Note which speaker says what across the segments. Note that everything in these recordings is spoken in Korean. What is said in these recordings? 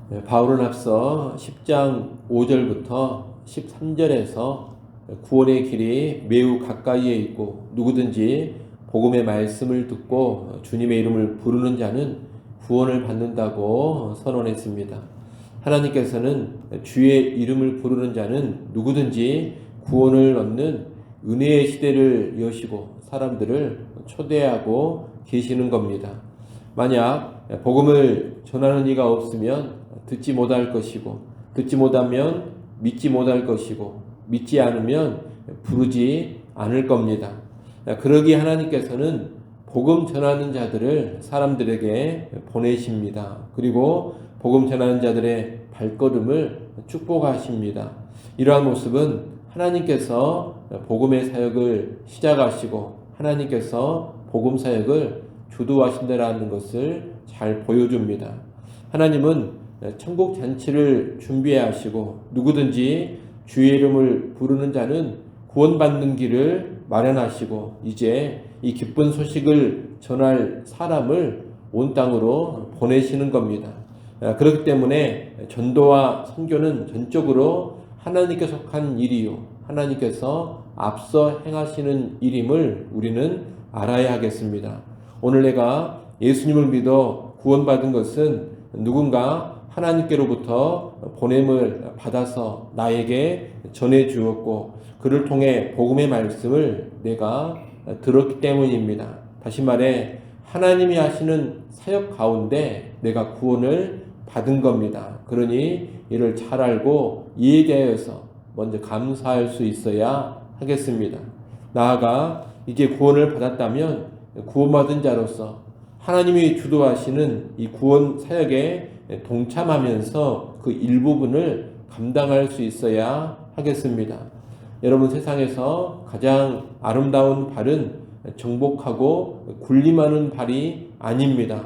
Speaker 1: 바울은 앞서 10장 5절부터 13절에서 구원의 길이 매우 가까이에 있고 누구든지 복음의 말씀을 듣고 주님의 이름을 부르는 자는 구원을 받는다고 선언했습니다. 하나님께서는 주의 이름을 부르는 자는 누구든지 구원을 얻는 은혜의 시대를 여시고 사람들을 초대하고 계시는 겁니다. 만약 복음을 전하는 이가 없으면 듣지 못할 것이고 듣지 못하면 믿지 못할 것이고 믿지 않으면 부르지 않을 겁니다. 그러기에 하나님께서는 복음 전하는 자들을 사람들에게 보내십니다. 그리고 복음 전하는 자들의 발걸음을 축복하십니다. 이러한 모습은 하나님께서 복음의 사역을 시작하시고 하나님께서 복음 사역을 주도하신다라는 것을 잘 보여줍니다. 하나님은 천국 잔치를 준비하시고 누구든지 주의 이름을 부르는 자는 구원받는 길을 마련하시고 이제 이 기쁜 소식을 전할 사람을 온 땅으로 보내시는 겁니다. 그렇기 때문에 전도와 선교는 전적으로 하나님께 속한 일이요 하나님께서 앞서 행하시는 일임을 우리는 알아야 하겠습니다. 오늘 내가 예수님을 믿어 구원받은 것은 누군가 하나님께로부터 보냄을 받아서 나에게 전해 주었고 그를 통해 복음의 말씀을 내가 들었기 때문입니다. 다시 말해 하나님이 하시는 사역 가운데 내가 구원을 받은 겁니다. 그러니 이를 잘 알고 이에 대해서 먼저 감사할 수 있어야 하겠습니다. 나아가 이제 구원을 받았다면 구원받은 자로서 하나님이 주도하시는 이 구원 사역에 동참하면서 그 일부분을 감당할 수 있어야 하겠습니다. 여러분, 세상에서 가장 아름다운 발은 정복하고 군림하는 발이 아닙니다.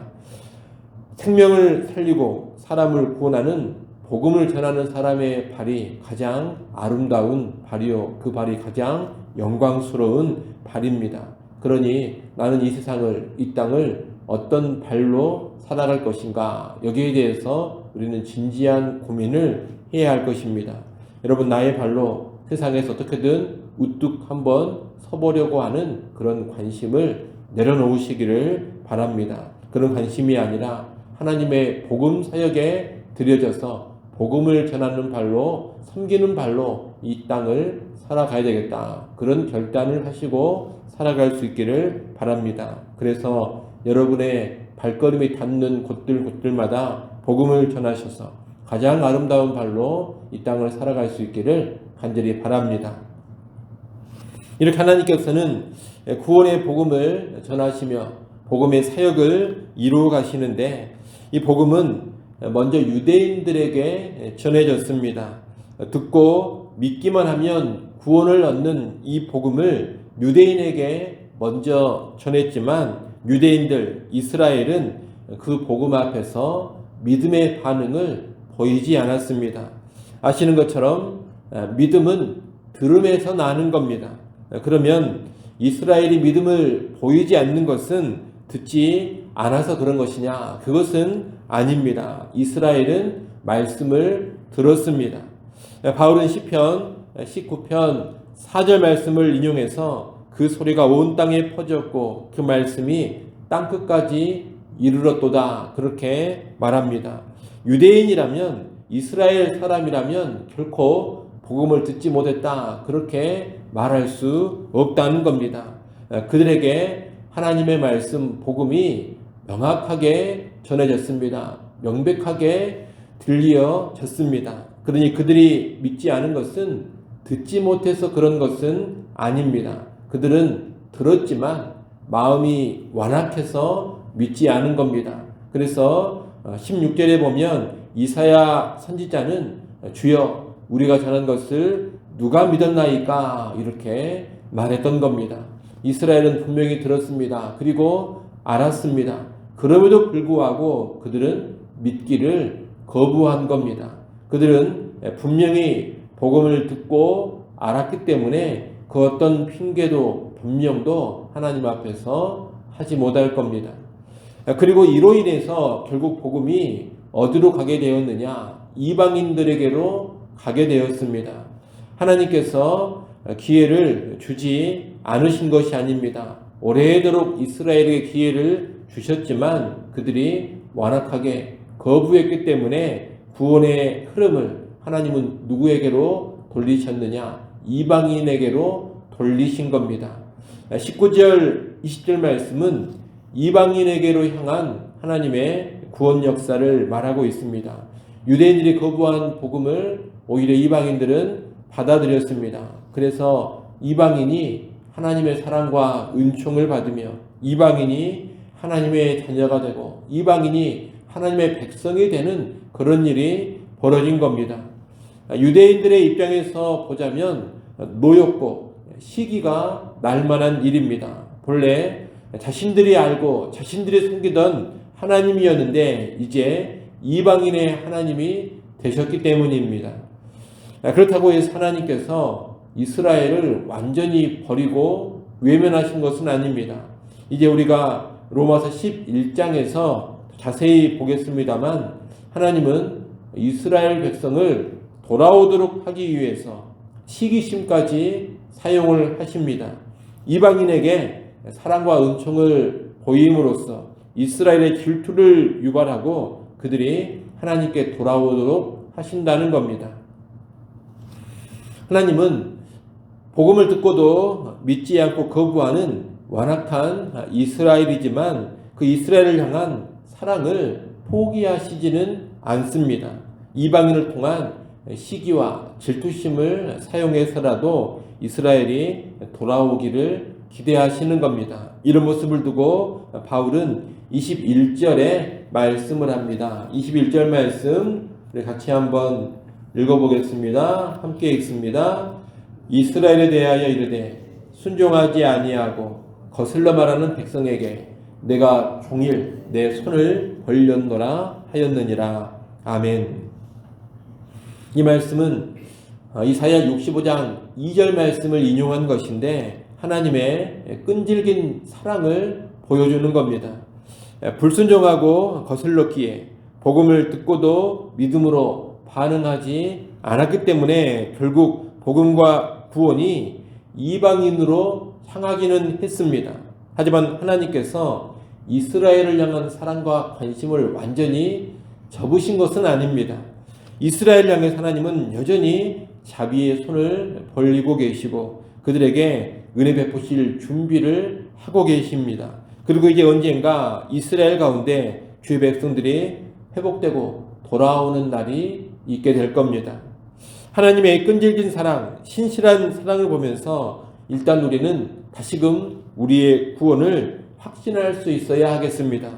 Speaker 1: 생명을 살리고 사람을 구원하는 복음을 전하는 사람의 발이 가장 아름다운 발이요 그 발이 가장 영광스러운 발입니다. 그러니 나는 이 세상을 이 땅을 어떤 발로 살아갈 것인가 여기에 대해서 우리는 진지한 고민을 해야 할 것입니다. 여러분, 나의 발로 세상에서 어떻게든 우뚝 한번 서보려고 하는 그런 관심을 내려놓으시기를 바랍니다. 그런 관심이 아니라 하나님의 복음 사역에 들여져서 복음을 전하는 발로 섬기는 발로 이 땅을 살아가야 되겠다. 그런 결단을 하시고 살아갈 수 있기를 바랍니다. 그래서 여러분의 발걸음이 닿는 곳들마다 복음을 전하셔서 가장 아름다운 발로 이 땅을 살아갈 수 있기를 간절히 바랍니다. 이렇게 하나님께서는 구원의 복음을 전하시며 복음의 사역을 이루어 가시는데 이 복음은 먼저 유대인들에게 전해졌습니다. 듣고 믿기만 하면 구원을 얻는 이 복음을 유대인에게 먼저 전했지만 유대인들, 이스라엘은 그 복음 앞에서 믿음의 반응을 보이지 않았습니다. 아시는 것처럼 믿음은 들음에서 나는 겁니다. 그러면 이스라엘이 믿음을 보이지 않는 것은 듣지 않아서 그런 것이냐? 그것은 아닙니다. 이스라엘은 말씀을 들었습니다. 바울은 시편 19편 4절 말씀을 인용해서 그 소리가 온 땅에 퍼졌고 그 말씀이 땅끝까지 이르렀도다 그렇게 말합니다. 유대인이라면 이스라엘 사람이라면 결코 복음을 듣지 못했다 그렇게 말할 수 없다는 겁니다. 그들에게 하나님의 말씀 복음이 명확하게 전해졌습니다. 명백하게 들려졌습니다. 그러니 그들이 믿지 않은 것은 듣지 못해서 그런 것은 아닙니다. 그들은 들었지만 마음이 완악해서 믿지 않은 겁니다. 그래서 16절에 보면 이사야 선지자는 주여 우리가 전한 것을 누가 믿었나이까 이렇게 말했던 겁니다. 이스라엘은 분명히 들었습니다. 그리고 알았습니다. 그럼에도 불구하고 그들은 믿기를 거부한 겁니다. 그들은 분명히 복음을 듣고 알았기 때문에 그 어떤 핑계도 변명도 하나님 앞에서 하지 못할 겁니다. 그리고 이로 인해서 결국 복음이 어디로 가게 되었느냐? 이방인들에게로 가게 되었습니다. 하나님께서 기회를 주지 않으신 것이 아닙니다. 오래도록 이스라엘에게 기회를 주셨지만 그들이 완악하게 거부했기 때문에 구원의 흐름을 하나님은 누구에게로 돌리셨느냐? 이방인에게로 돌리신 겁니다. 19절 20절 말씀은 이방인에게로 향한 하나님의 구원 역사를 말하고 있습니다. 유대인들이 거부한 복음을 오히려 이방인들은 받아들였습니다. 그래서 이방인이 하나님의 사랑과 은총을 받으며 이방인이 하나님의 자녀가 되고 이방인이 하나님의 백성이 되는 그런 일이 벌어진 겁니다. 유대인들의 입장에서 보자면 노엽고 시기가 날만한 일입니다. 본래 자신들이 알고 자신들이 섬기던 하나님이었는데 이제 이방인의 하나님이 되셨기 때문입니다. 그렇다고 해서 하나님께서 이스라엘을 완전히 버리고 외면하신 것은 아닙니다. 이제 우리가 로마서 11장에서 자세히 보겠습니다만 하나님은 이스라엘 백성을 돌아오도록 하기 위해서 시기심까지 사용을 하십니다. 이방인에게 사랑과 은총을 보임으로써 이스라엘의 질투를 유발하고 그들이 하나님께 돌아오도록 하신다는 겁니다. 하나님은 복음을 듣고도 믿지 않고 거부하는 완악한 이스라엘이지만 그 이스라엘을 향한 사랑을 포기하시지는 않습니다. 이방인을 통한 시기와 질투심을 사용해서라도 이스라엘이 돌아오기를 기대하시는 겁니다. 이런 모습을 두고 바울은 21절에 말씀을 합니다. 21절 말씀 같이 한번 읽어보겠습니다. 함께 읽습니다. 이스라엘에 대하여 이르되 순종하지 아니하고 거슬러 말하는 백성에게 내가 종일 내 손을 벌렸노라 하였느니라. 아멘. 이 말씀은 이사야 65장 2절 말씀을 인용한 것인데 하나님의 끈질긴 사랑을 보여주는 겁니다. 불순종하고 거슬렀기에 복음을 듣고도 믿음으로 반응하지 않았기 때문에 결국 복음과 구원이 이방인으로 향하기는 했습니다. 하지만 하나님께서 이스라엘을 향한 사랑과 관심을 완전히 접으신 것은 아닙니다. 이스라엘 향해 하나님은 여전히 자비의 손을 벌리고 계시고 그들에게 은혜 베푸실 준비를 하고 계십니다. 그리고 이제 언젠가 이스라엘 가운데 주의 백성들이 회복되고 돌아오는 날이 있게 될 겁니다. 하나님의 끈질긴 사랑, 신실한 사랑을 보면서 일단 우리는 다시금 우리의 구원을 확신할 수 있어야 하겠습니다.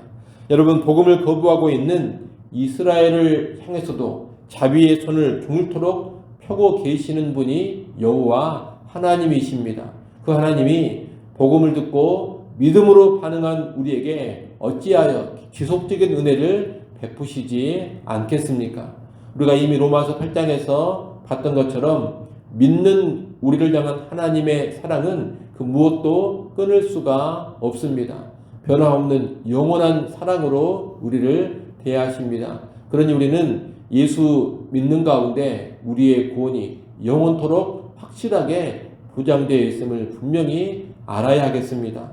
Speaker 1: 여러분, 복음을 거부하고 있는 이스라엘을 향해서도 자비의 손을 종일토록 펴고 계시는 분이 여호와 하나님이십니다. 그 하나님이 복음을 듣고 믿음으로 반응한 우리에게 어찌하여 지속적인 은혜를 베푸시지 않겠습니까? 우리가 이미 로마서 8장에서 봤던 것처럼 믿는 우리를 향한 하나님의 사랑은 그 무엇도 끊을 수가 없습니다. 변화없는 영원한 사랑으로 우리를 대하십니다. 그러니 우리는 예수 믿는 가운데 우리의 구원이 영원토록 확실하게 보장되어 있음을 분명히 알아야 하겠습니다.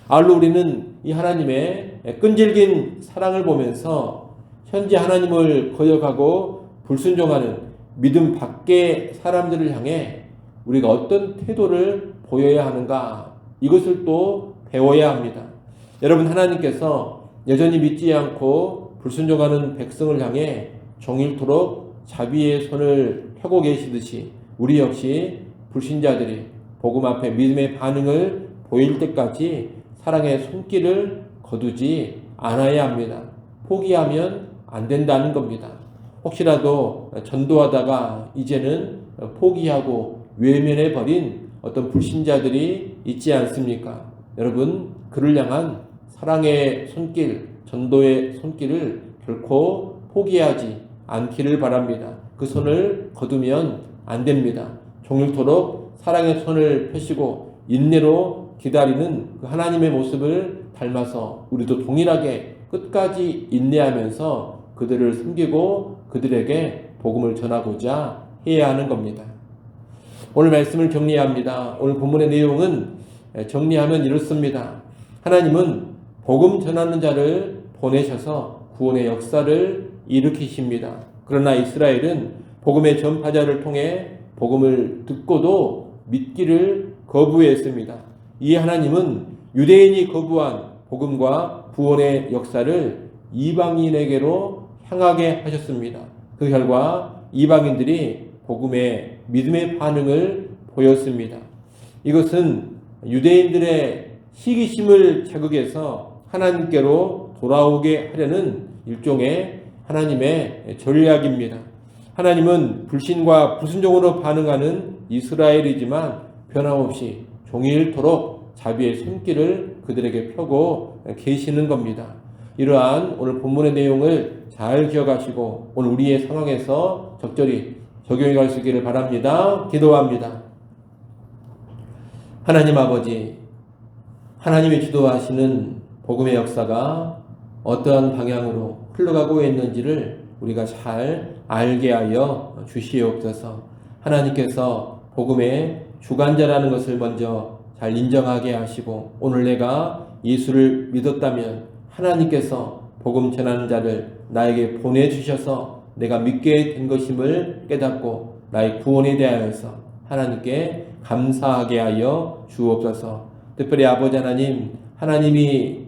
Speaker 1: 아울러 우리는 이 하나님의 끈질긴 사랑을 보면서 현재 하나님을 거역하고 불순종하는 믿음 밖의 사람들을 향해 우리가 어떤 태도를 보여야 하는가, 이것을 또 배워야 합니다. 여러분, 하나님께서 여전히 믿지 않고 불순종하는 백성을 향해 종일토록 자비의 손을 펴고 계시듯이 우리 역시 불신자들이 복음 앞에 믿음의 반응을 보일 때까지 사랑의 손길을 거두지 않아야 합니다. 포기하면 안 된다는 겁니다. 혹시라도 전도하다가 이제는 포기하고 외면해버린 어떤 불신자들이 있지 않습니까? 여러분, 그를 향한 사랑의 손길, 전도의 손길을 결코 포기하지 않기를 바랍니다. 그 손을 거두면 안 됩니다. 종일토록 사랑의 손을 펴시고 인내로 기다리는 그 하나님의 모습을 닮아서 우리도 동일하게 끝까지 인내하면서 그들을 섬기고 그들에게 복음을 전하고자 해야 하는 겁니다. 오늘 말씀을 정리합니다. 오늘 본문의 내용은 정리하면 이렇습니다. 하나님은 복음 전하는 자를 보내셔서 구원의 역사를 일으키십니다. 그러나 이스라엘은 복음의 전파자를 통해 복음을 듣고도 믿기를 거부했습니다. 이에 하나님은 유대인이 거부한 복음과 구원의 역사를 이방인에게로 향하게 하셨습니다. 그 결과 이방인들이 복음의 믿음의 반응을 보였습니다. 이것은 유대인들의 시기심을 자극해서 하나님께로 돌아오게 하려는 일종의 하나님의 전략입니다. 하나님은 불신과 불순종으로 반응하는 이스라엘이지만 변함없이 종일토록 자비의 손길을 그들에게 펴고 계시는 겁니다. 이러한 오늘 본문의 내용을 잘 기억하시고 오늘 우리의 상황에서 적절히 적용해 갈 수 있기를 바랍니다. 기도합니다. 하나님 아버지, 하나님이 주도하시는 복음의 역사가 어떠한 방향으로 흘러가고 있는지를 우리가 잘 알게 하여 주시옵소서. 하나님께서 복음의 주관자라는 것을 먼저 잘 인정하게 하시고 오늘 내가 예수를 믿었다면 하나님께서 복음 전하는 자를 나에게 보내주셔서 내가 믿게 된 것임을 깨닫고 나의 구원에 대하여서 하나님께 감사하게 하여 주옵소서. 특별히 아버지 하나님, 하나님이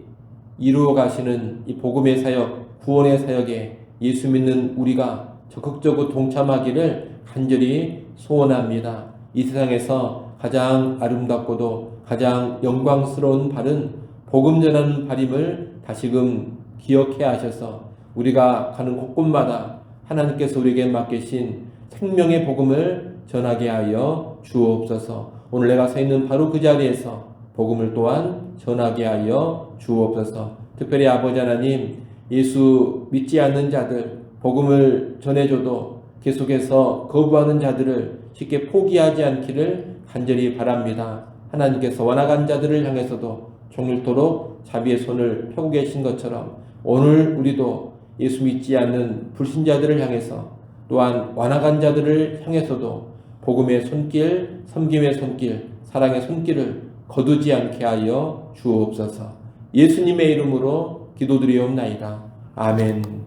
Speaker 1: 이루어 가시는 이 복음의 사역, 구원의 사역에 예수 믿는 우리가 적극적으로 동참하기를 간절히 소원합니다. 이 세상에서 가장 아름답고도 가장 영광스러운 발은 복음 전하는 발임을 다시금 기억해 하셔서 우리가 가는 곳곳마다 하나님께서 우리에게 맡기신 생명의 복음을 전하게 하여 주옵소서. 오늘 내가 서 있는 바로 그 자리에서 복음을 또한 전하게 하여 주옵소서. 특별히 아버지 하나님, 예수 믿지 않는 자들, 복음을 전해줘도 계속해서 거부하는 자들을 쉽게 포기하지 않기를 간절히 바랍니다. 하나님께서 완악한 자들을 향해서도 종일토록 자비의 손을 펴고 계신 것처럼 오늘 우리도 예수 믿지 않는 불신자들을 향해서 또한 완악한 자들을 향해서도 복음의 손길, 섬김의 손길, 사랑의 손길을 거두지 않게 하여 주옵소서. 예수님의 이름으로 기도드리옵나이다. 아멘.